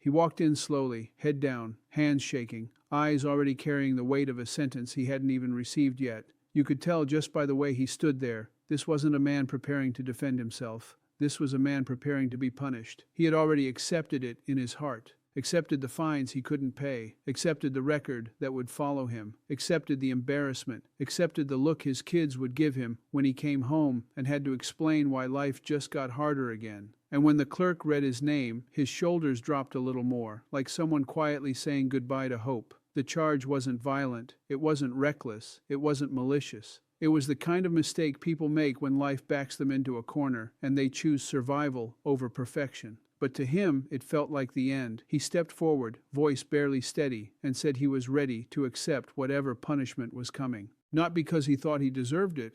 He walked in slowly, head down, hands shaking, eyes already carrying the weight of a sentence he hadn't even received yet. You could tell just by the way he stood there. This wasn't a man preparing to defend himself. This was a man preparing to be punished. He had already accepted it in his heart. Accepted the fines he couldn't pay, accepted the record that would follow him, accepted the embarrassment, accepted the look his kids would give him when he came home and had to explain why life just got harder again. And when the clerk read his name, his shoulders dropped a little more, like someone quietly saying goodbye to hope. The charge wasn't violent, it wasn't reckless, it wasn't malicious. It was the kind of mistake people make when life backs them into a corner and they choose survival over perfection. But to him, it felt like the end. He stepped forward, voice barely steady, and said he was ready to accept whatever punishment was coming. Not because he thought he deserved it,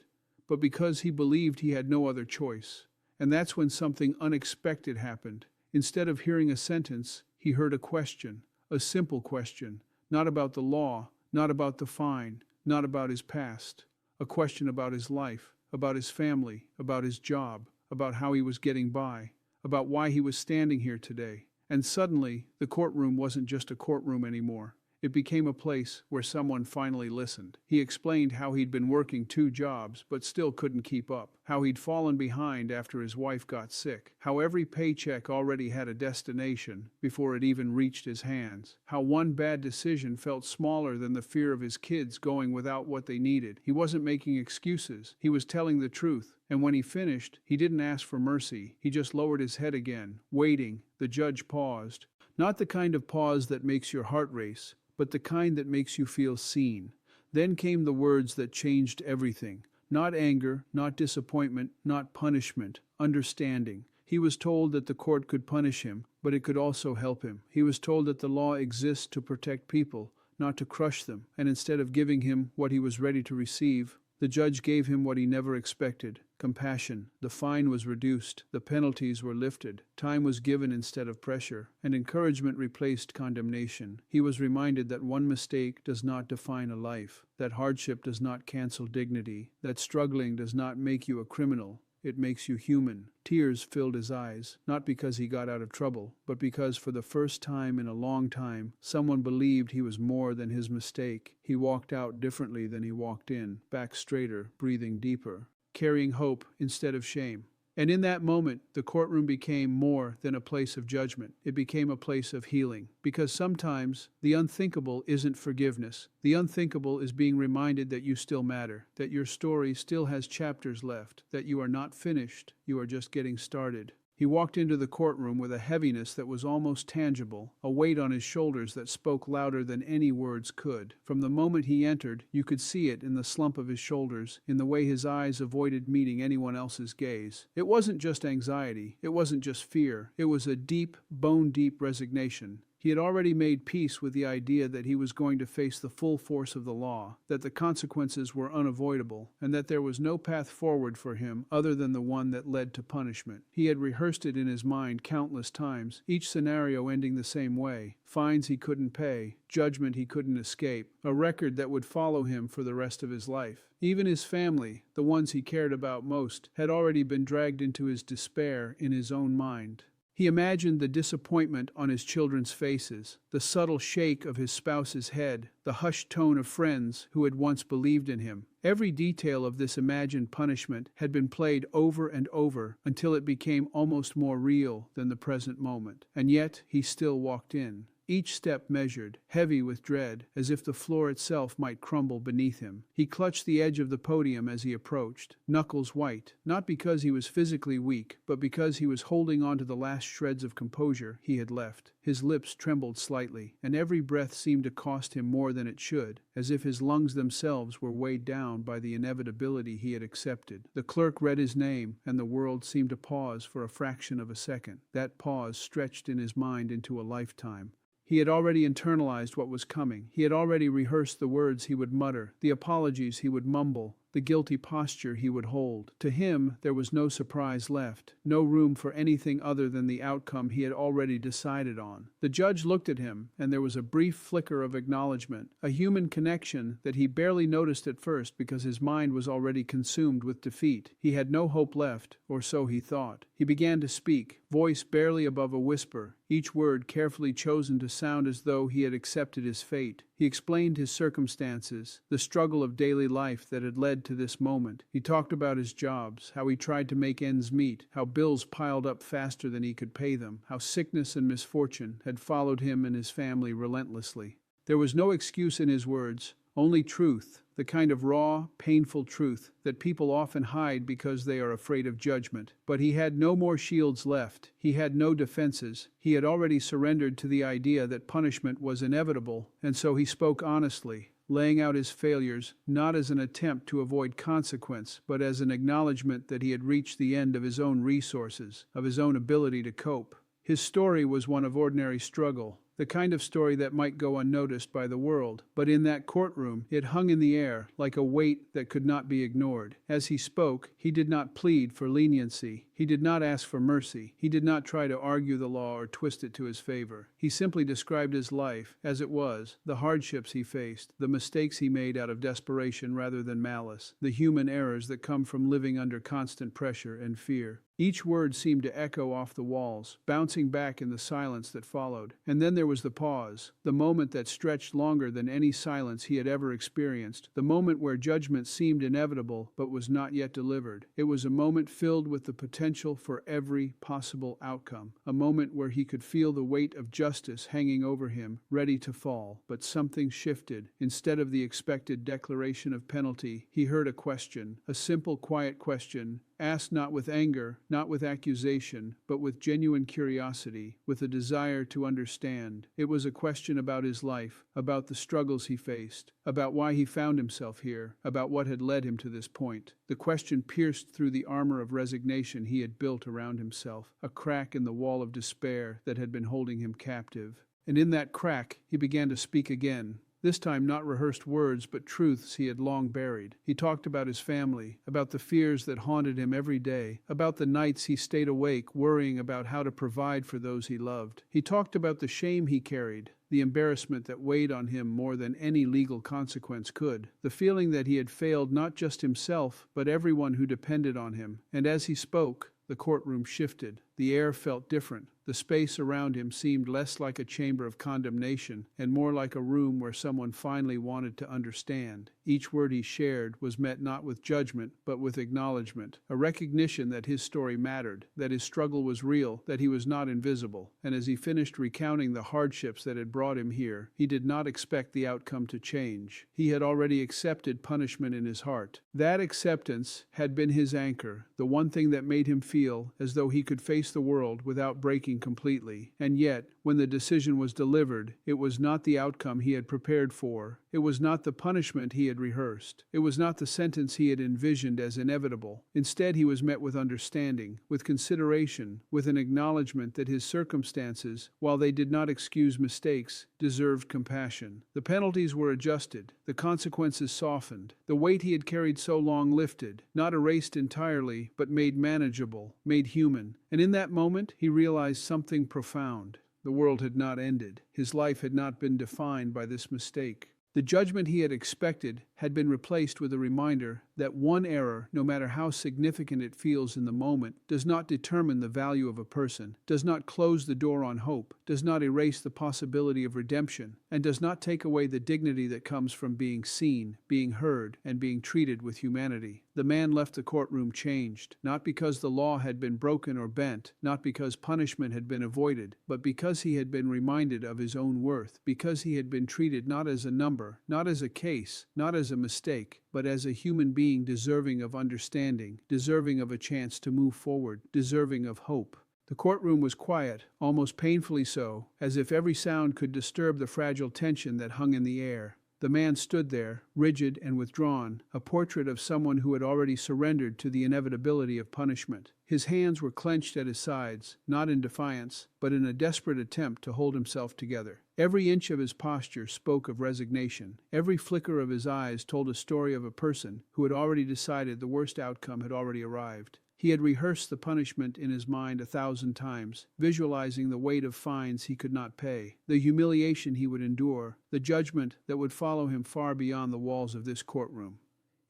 but because he believed he had no other choice. And that's when something unexpected happened. Instead of hearing a sentence, he heard a question, a simple question, not about the law, not about the fine, not about his past. A question about his life, about his family, about his job, about how he was getting by, about why he was standing here today. And suddenly, the courtroom wasn't just a courtroom anymore. It became a place where someone finally listened. He explained how he'd been working 2 jobs but still couldn't keep up, how he'd fallen behind after his wife got sick, how every paycheck already had a destination before it even reached his hands, how one bad decision felt smaller than the fear of his kids going without what they needed. He wasn't making excuses, he was telling the truth. And when he finished, he didn't ask for mercy. He just lowered his head again, waiting. The judge paused. Not the kind of pause that makes your heart race, but the kind that makes you feel seen. Then came the words that changed everything. Not anger, not disappointment, not punishment, understanding. He was told that the court could punish him, but it could also help him. He was told that the law exists to protect people, not to crush them. And instead of giving him what he was ready to receive, the judge gave him what he never expected, compassion. The fine was reduced, the penalties were lifted, time was given instead of pressure, and encouragement replaced condemnation. He was reminded that one mistake does not define a life, that hardship does not cancel dignity, that struggling does not make you a criminal. It makes you human. Tears filled his eyes, not because he got out of trouble, but because for the first time in a long time, someone believed he was more than his mistake. He walked out differently than he walked in, back straighter, breathing deeper, carrying hope instead of shame. And in that moment, the courtroom became more than a place of judgment. It became a place of healing. Because sometimes, the unthinkable isn't forgiveness. The unthinkable is being reminded that you still matter, that your story still has chapters left, that you are not finished, you are just getting started. He walked into the courtroom with a heaviness that was almost tangible, a weight on his shoulders that spoke louder than any words could. From the moment he entered, you could see it in the slump of his shoulders, in the way his eyes avoided meeting anyone else's gaze. It wasn't just anxiety, it wasn't just fear, it was a deep, bone-deep resignation. He had already made peace with the idea that he was going to face the full force of the law, that the consequences were unavoidable, and that there was no path forward for him other than the one that led to punishment. He had rehearsed it in his mind countless times, each scenario ending the same way: fines he couldn't pay, judgment he couldn't escape, a record that would follow him for the rest of his life. Even his family, the ones he cared about most, had already been dragged into his despair in his own mind. He imagined the disappointment on his children's faces, the subtle shake of his spouse's head, the hushed tone of friends who had once believed in him. Every detail of this imagined punishment had been played over and over until it became almost more real than the present moment. And yet he still walked in. Each step measured, heavy with dread, as if the floor itself might crumble beneath him. He clutched the edge of the podium as he approached, knuckles white, not because he was physically weak, but because he was holding on to the last shreds of composure he had left. His lips trembled slightly, and every breath seemed to cost him more than it should, as if his lungs themselves were weighed down by the inevitability he had accepted. The clerk read his name, and the world seemed to pause for a fraction of a second. That pause stretched in his mind into a lifetime. He had already internalized what was coming. He had already rehearsed the words he would mutter, the apologies he would mumble, the guilty posture he would hold. To him, there was no surprise left, no room for anything other than the outcome he had already decided on. The judge looked at him, and there was a brief flicker of acknowledgement, a human connection that he barely noticed at first because his mind was already consumed with defeat. He had no hope left, or so he thought. He began to speak, voice barely above a whisper. each word carefully chosen to sound as though he had accepted his fate. He explained his circumstances, the struggle of daily life that had led to this moment. He talked about his jobs, how he tried to make ends meet, how bills piled up faster than he could pay them, how sickness and misfortune had followed him and his family relentlessly. There was no excuse in his words, only truth, the kind of raw, painful truth that people often hide because they are afraid of judgment. But he had no more shields left. He had no defenses. He had already surrendered to the idea that punishment was inevitable, and so he spoke honestly, laying out his failures not as an attempt to avoid consequence, but as an acknowledgement that he had reached the end of his own resources, of his own ability to cope. His story was one of ordinary struggle, the kind of story that might go unnoticed by the world, but in that courtroom it hung in the air like a weight that could not be ignored. As he spoke, he did not plead for leniency. He did not ask for mercy. He did not try to argue the law or twist it to his favor. He simply described his life as it was, the hardships he faced, the mistakes he made out of desperation rather than malice, the human errors that come from living under constant pressure and fear. Each word seemed to echo off the walls, bouncing back in the silence that followed. And then there was the pause, the moment that stretched longer than any silence he had ever experienced, the moment where judgment seemed inevitable but was not yet delivered. It was a moment filled with the potential for every possible outcome, a moment where he could feel the weight of justice hanging over him, ready to fall. But something shifted. Instead of the expected declaration of penalty, he heard a question, a simple, quiet question, asked not with anger, not with accusation, but with genuine curiosity, with a desire to understand. It was a question about his life, about the struggles he faced, about why he found himself here, about what had led him to this point. The question pierced through the armor of resignation he had built around himself, a crack in the wall of despair that had been holding him captive. And in that crack, he began to speak again. This time not rehearsed words, but truths he had long buried. He talked about his family, about the fears that haunted him every day, about the nights he stayed awake worrying about how to provide for those he loved. He talked about the shame he carried, the embarrassment that weighed on him more than any legal consequence could, the feeling that he had failed not just himself, but everyone who depended on him. And as he spoke, the courtroom shifted. The air felt different. The space around him seemed less like a chamber of condemnation and more like a room where someone finally wanted to understand. Each word he shared was met not with judgment, but with acknowledgement, a recognition that his story mattered, that his struggle was real, that he was not invisible. And as he finished recounting the hardships that had brought him here, he did not expect the outcome to change. He had already accepted punishment in his heart. That acceptance had been his anchor, the one thing that made him feel as though he could face the world without breaking completely. And yet, when the decision was delivered, it was not the outcome he had prepared for. It was not the punishment he had rehearsed. It was not the sentence he had envisioned as inevitable. Instead, he was met with understanding, with consideration, with an acknowledgement that his circumstances, while they did not excuse mistakes, deserved compassion. The penalties were adjusted, the consequences softened, the weight he had carried so long lifted, not erased entirely, but made manageable, made human. And in that moment, he realized something profound. The world had not ended. His life had not been defined by this mistake. The judgment he had expected had been replaced with a reminder that one error, no matter how significant it feels in the moment, does not determine the value of a person, does not close the door on hope, does not erase the possibility of redemption, and does not take away the dignity that comes from being seen, being heard, and being treated with humanity. The man left the courtroom changed, not because the law had been broken or bent, not because punishment had been avoided, but because he had been reminded of his own worth, because he had been treated not as a number, not as a case, not as a mistake, but as a human being deserving of understanding, deserving of a chance to move forward, deserving of hope. The courtroom was quiet, almost painfully so, as if every sound could disturb the fragile tension that hung in the air. The man stood there, rigid and withdrawn, a portrait of someone who had already surrendered to the inevitability of punishment. His hands were clenched at his sides, not in defiance, but in a desperate attempt to hold himself together. Every inch of his posture spoke of resignation. Every flicker of his eyes told a story of a person who had already decided the worst outcome had already arrived. He had rehearsed the punishment in his mind 1,000 times, visualizing the weight of fines he could not pay, the humiliation he would endure, the judgment that would follow him far beyond the walls of this courtroom.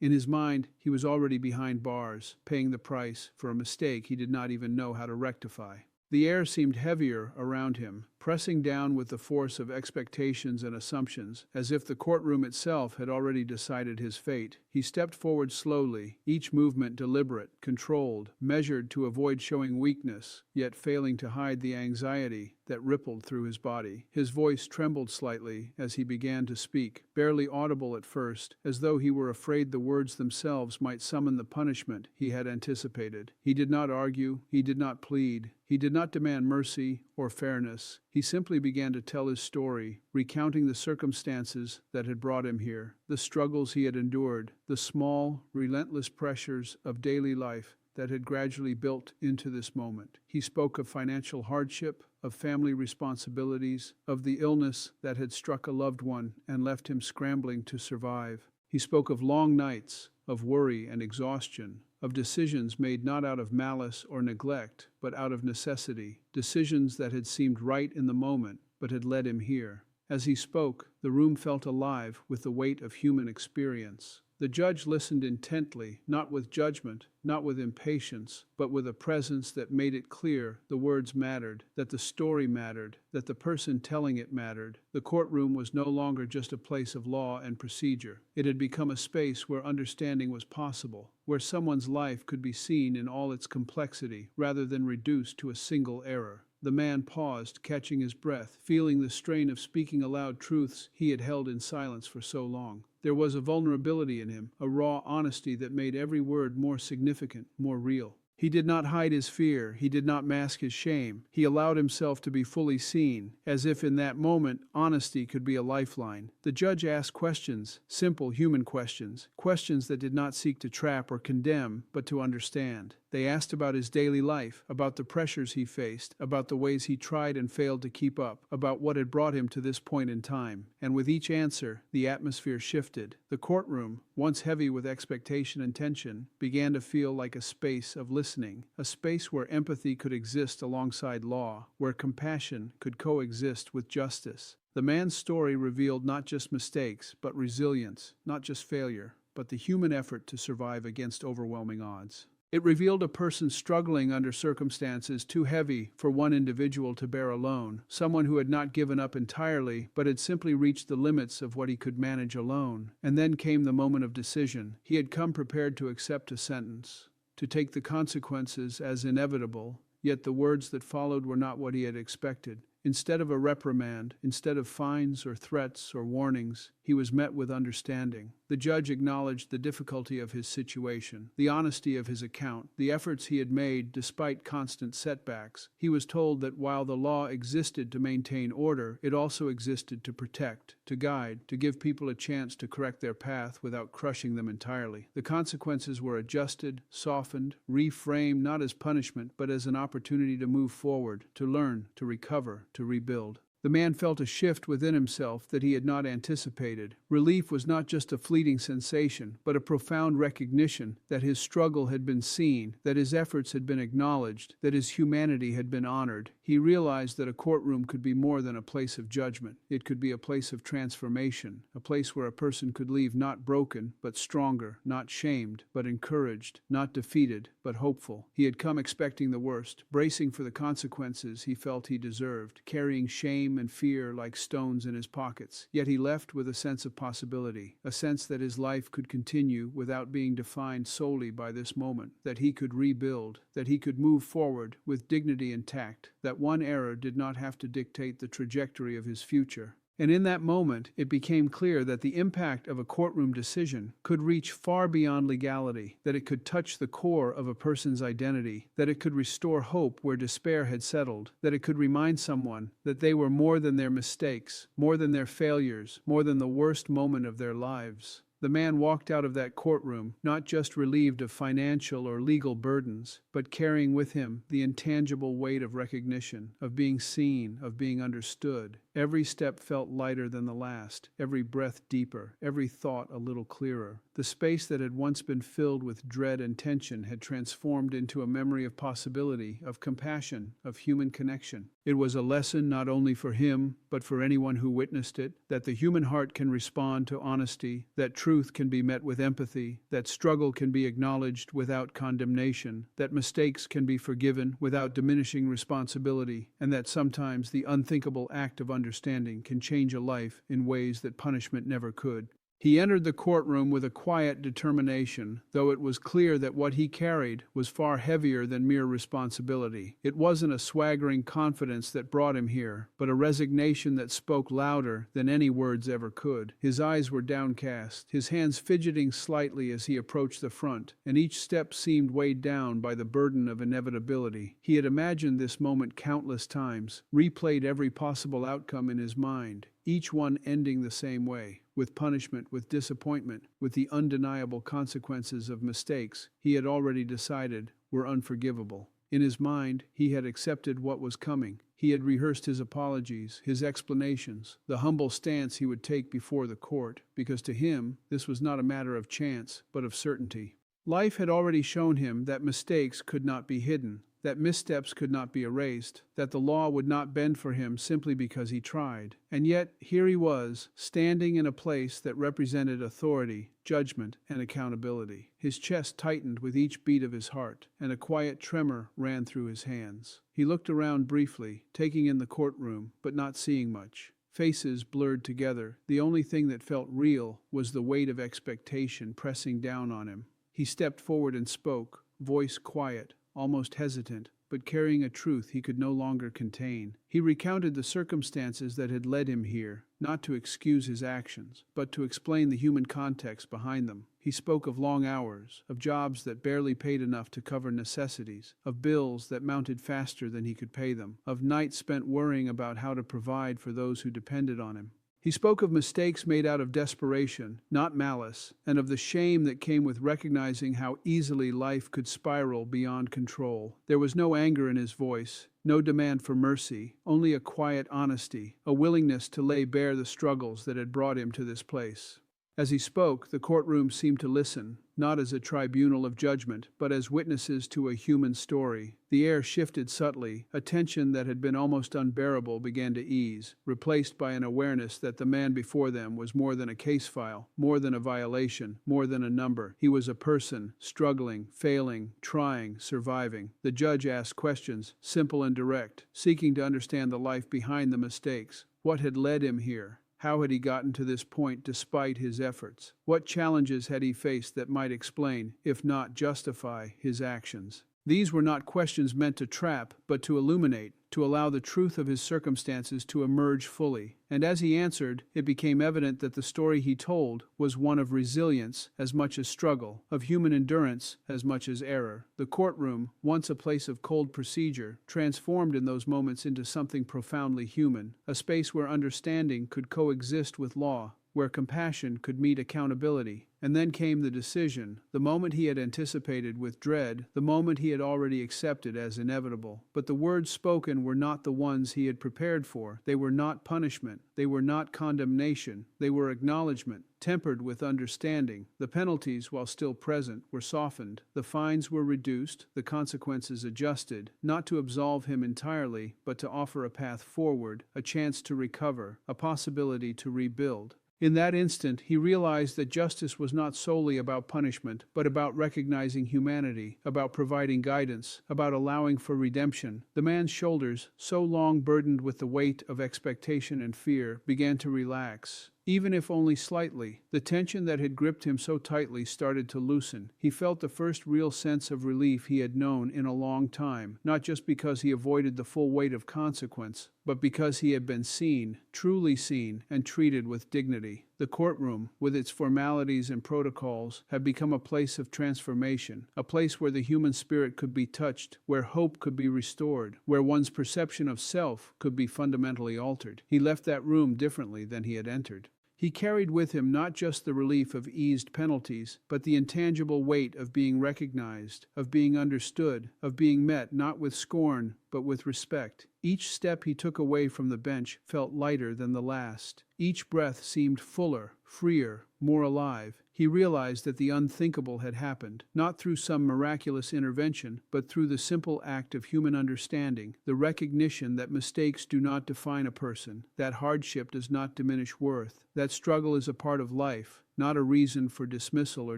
In his mind, he was already behind bars, paying the price for a mistake he did not even know how to rectify. The air seemed heavier around him, pressing down with the force of expectations and assumptions, as if the courtroom itself had already decided his fate. He stepped forward slowly, each movement deliberate, controlled, measured to avoid showing weakness, yet failing to hide the anxiety that rippled through his body. His voice trembled slightly as he began to speak, barely audible at first, as though he were afraid the words themselves might summon the punishment he had anticipated. He did not argue, he did not plead, he did not demand mercy or fairness. He simply began to tell his story, recounting the circumstances that had brought him here, the struggles he had endured, the small, relentless pressures of daily life that had gradually built into this moment. He spoke of financial hardship, of family responsibilities, of the illness that had struck a loved one and left him scrambling to survive. He spoke of long nights, of worry and exhaustion, of decisions made not out of malice or neglect, but out of necessity, decisions that had seemed right in the moment, but had led him here. As he spoke, the room felt alive with the weight of human experience. The judge listened intently, not with judgment, not with impatience, but with a presence that made it clear the words mattered, that the story mattered, that the person telling it mattered. The courtroom was no longer just a place of law and procedure. It had become a space where understanding was possible, where someone's life could be seen in all its complexity rather than reduced to a single error. The man paused, catching his breath, feeling the strain of speaking aloud truths he had held in silence for so long. There was a vulnerability in him, a raw honesty that made every word more significant, more real. He did not hide his fear, he did not mask his shame. He allowed himself to be fully seen, as if in that moment honesty could be a lifeline. The judge asked questions, simple human questions, questions that did not seek to trap or condemn, but to understand. They asked about his daily life, about the pressures he faced, about the ways he tried and failed to keep up, about what had brought him to this point in time. And with each answer, the atmosphere shifted. The courtroom, once heavy with expectation and tension, began to feel like a space of listening, a space where empathy could exist alongside law, where compassion could coexist with justice. The man's story revealed not just mistakes, but resilience, not just failure, but the human effort to survive against overwhelming odds. It revealed a person struggling under circumstances too heavy for one individual to bear alone, someone who had not given up entirely, but had simply reached the limits of what he could manage alone. And then came the moment of decision. He had come prepared to accept a sentence, to take the consequences as inevitable, yet the words that followed were not what he had expected. Instead of a reprimand, instead of fines or threats or warnings, he was met with understanding. The judge acknowledged the difficulty of his situation, the honesty of his account, the efforts he had made despite constant setbacks. He was told that while the law existed to maintain order, it also existed to protect, to guide, to give people a chance to correct their path without crushing them entirely. The consequences were adjusted, softened, reframed not as punishment, but as an opportunity to move forward, to learn, to recover, to rebuild. The man felt a shift within himself that he had not anticipated. Relief was not just a fleeting sensation, but a profound recognition that his struggle had been seen, that his efforts had been acknowledged, that his humanity had been honored. He realized that a courtroom could be more than a place of judgment. It could be a place of transformation, a place where a person could leave not broken, but stronger, not shamed, but encouraged, not defeated, but hopeful. He had come expecting the worst, bracing for the consequences he felt he deserved, carrying shame and fear like stones in his pockets. Yet he left with a sense of possibility, a sense that his life could continue without being defined solely by this moment, that he could rebuild, that he could move forward with dignity and tact, that one error did not have to dictate the trajectory of his future. And in that moment, it became clear that the impact of a courtroom decision could reach far beyond legality, that it could touch the core of a person's identity, that it could restore hope where despair had settled, that it could remind someone that they were more than their mistakes, more than their failures, more than the worst moment of their lives. The man walked out of that courtroom not just relieved of financial or legal burdens, but carrying with him the intangible weight of recognition, of being seen, of being understood. Every step felt lighter than the last, every breath deeper, every thought a little clearer. The space that had once been filled with dread and tension had transformed into a memory of possibility, of compassion, of human connection. It was a lesson not only for him, but for anyone who witnessed it, that the human heart can respond to honesty, that truth truth can be met with empathy, that struggle can be acknowledged without condemnation, that mistakes can be forgiven without diminishing responsibility, and that sometimes the unthinkable act of understanding can change a life in ways that punishment never could. He entered the courtroom with a quiet determination, though it was clear that what he carried was far heavier than mere responsibility. It wasn't a swaggering confidence that brought him here, but a resignation that spoke louder than any words ever could. His eyes were downcast, his hands fidgeting slightly as he approached the front, and each step seemed weighed down by the burden of inevitability. He had imagined this moment countless times, replayed every possible outcome in his mind, each one ending the same way, with punishment, with disappointment, with the undeniable consequences of mistakes he had already decided were unforgivable. In his mind, he had accepted what was coming. He had rehearsed his apologies, his explanations, the humble stance he would take before the court, because to him, this was not a matter of chance, but of certainty. Life had already shown him that mistakes could not be hidden, that missteps could not be erased, that the law would not bend for him simply because he tried. And yet, here he was, standing in a place that represented authority, judgment, and accountability. His chest tightened with each beat of his heart, and a quiet tremor ran through his hands. He looked around briefly, taking in the courtroom, but not seeing much. Faces blurred together. The only thing that felt real was the weight of expectation pressing down on him. He stepped forward and spoke, voice quiet, almost hesitant, but carrying a truth he could no longer contain. He recounted the circumstances that had led him here, not to excuse his actions, but to explain the human context behind them. He spoke of long hours, of jobs that barely paid enough to cover necessities, of bills that mounted faster than he could pay them, of nights spent worrying about how to provide for those who depended on him. He spoke of mistakes made out of desperation, not malice, and of the shame that came with recognizing how easily life could spiral beyond control. There was no anger in his voice, no demand for mercy, only a quiet honesty, a willingness to lay bare the struggles that had brought him to this place. As he spoke, the courtroom seemed to listen, not as a tribunal of judgment, but as witnesses to a human story. The air shifted subtly. A tension that had been almost unbearable began to ease, replaced by an awareness that the man before them was more than a case file, more than a violation, more than a number. He was a person, struggling, failing, trying, surviving. The judge asked questions, simple and direct, seeking to understand the life behind the mistakes. What had led him here? How had he gotten to this point despite his efforts? What challenges had he faced that might explain, if not justify, his actions? These were not questions meant to trap, but to illuminate, to allow the truth of his circumstances to emerge fully. And as he answered, it became evident that the story he told was one of resilience as much as struggle, of human endurance as much as error. The courtroom, once a place of cold procedure, transformed in those moments into something profoundly human, a space where understanding could coexist with law, where compassion could meet accountability. And then came the decision, the moment he had anticipated with dread, the moment he had already accepted as inevitable. But the words spoken were not the ones he had prepared for. They were not punishment. They were not condemnation. They were acknowledgement, tempered with understanding. The penalties, while still present, were softened. The fines were reduced, the consequences adjusted, not to absolve him entirely, but to offer a path forward, a chance to recover, a possibility to rebuild. In that instant, he realized that justice was not solely about punishment, but about recognizing humanity, about providing guidance, about allowing for redemption. The man's shoulders, so long burdened with the weight of expectation and fear, began to relax. Even if only slightly, the tension that had gripped him so tightly started to loosen. He felt the first real sense of relief he had known in a long time, not just because he avoided the full weight of consequence, but because he had been seen, truly seen, and treated with dignity. The courtroom, with its formalities and protocols, had become a place of transformation, a place where the human spirit could be touched, where hope could be restored, where one's perception of self could be fundamentally altered. He left that room differently than he had entered. He carried with him not just the relief of eased penalties, but the intangible weight of being recognized, of being understood, of being met not with scorn, but with respect. Each step he took away from the bench felt lighter than the last. Each breath seemed fuller, freer, more alive. He realized that the unthinkable had happened, not through some miraculous intervention, but through the simple act of human understanding, the recognition that mistakes do not define a person, that hardship does not diminish worth, that struggle is a part of life, not a reason for dismissal or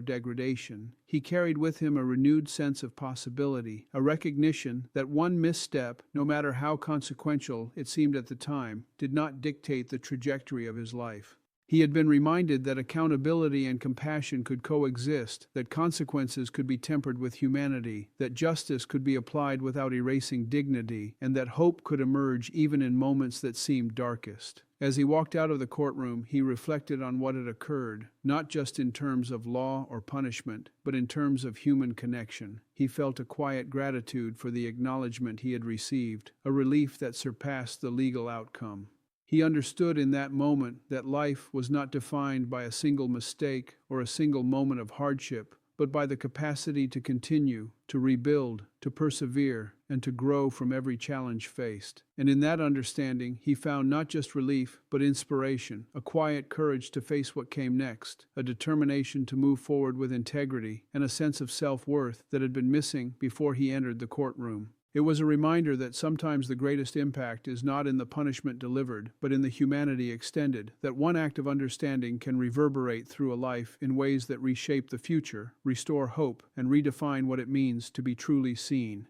degradation. He carried with him a renewed sense of possibility, a recognition that one misstep, no matter how consequential it seemed at the time, did not dictate the trajectory of his life. He had been reminded that accountability and compassion could coexist, that consequences could be tempered with humanity, that justice could be applied without erasing dignity, and that hope could emerge even in moments that seemed darkest. As he walked out of the courtroom, he reflected on what had occurred, not just in terms of law or punishment, but in terms of human connection. He felt a quiet gratitude for the acknowledgement he had received, a relief that surpassed the legal outcome. He understood in that moment that life was not defined by a single mistake or a single moment of hardship, but by the capacity to continue, to rebuild, to persevere, and to grow from every challenge faced. And in that understanding, he found not just relief, but inspiration, a quiet courage to face what came next, a determination to move forward with integrity, and a sense of self-worth that had been missing before he entered the courtroom. It was a reminder that sometimes the greatest impact is not in the punishment delivered, but in the humanity extended, that one act of understanding can reverberate through a life in ways that reshape the future, restore hope, and redefine what it means to be truly seen.